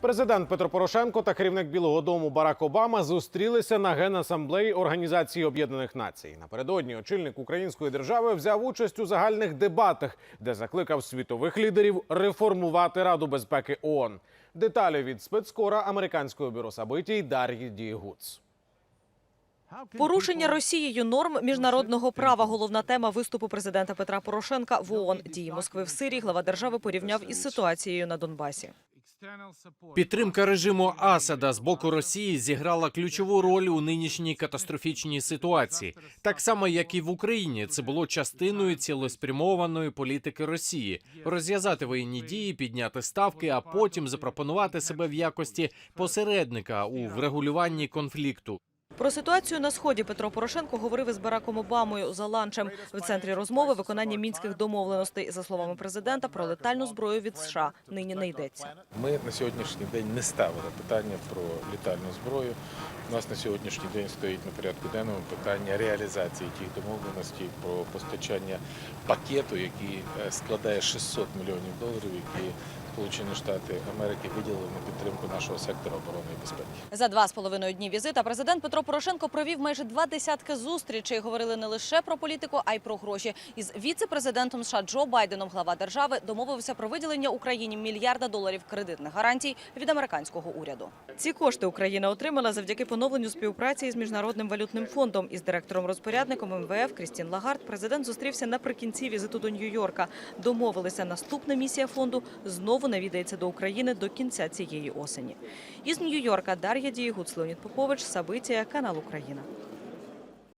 Президент Петро Порошенко та керівник Білого дому Барак Обама зустрілися на Генасамблеї Організації Об'єднаних Націй. Напередодні очільник української держави взяв участь у загальних дебатах, де закликав світових лідерів реформувати Раду безпеки ООН. Деталі від спецкора американського бюро событий Дар'ї Дієгуц. Порушення Росією норм міжнародного права – головна тема виступу президента Петра Порошенка в ООН. Дії Москви в Сирії глава держави порівняв із ситуацією на Донбасі. Підтримка режиму Асада з боку Росії зіграла ключову роль у нинішній катастрофічній ситуації. Так само, як і в Україні, це було частиною цілеспрямованої політики Росії – розв'язати воєнні дії, підняти ставки, а потім запропонувати себе в якості посередника у врегулюванні конфлікту. Про ситуацію на Сході Петро Порошенко говорив із Бараком Обамою за ланчем. В центрі розмови – виконання мінських домовленостей. За словами президента, про летальну зброю від США нині не йдеться. Ми на сьогоднішній день не ставили питання про летальну зброю. У нас на сьогоднішній день стоїть на порядку денному питання реалізації тих домовленостей про постачання пакету, який складає $600 мільйонів, які Сполучені Штати Америки виділили на підтримку нашого сектора оборони і безпеки. За 2,5 дні візита президент Петро Порошенко провів майже 20 зустрічей. Говорили не лише про політику, а й про гроші. Із віце-президентом США Джо Байденом глава держави домовився про виділення Україні $1 мільярд кредитних гарантій від американського уряду. Ці кошти Україна отримала завдяки поновленню співпраці із Міжнародним валютним фондом. Із директором-розпорядником МВФ Крістін Лагард президент зустрівся наприкінці візиту до Нью-Йорка. Домовилися, наступна місія фонду знову навідається до України до кінця цієї осені. Із Нью-Йорка Дар'я Дієгуц, Леонід Попович, События, канал Україна.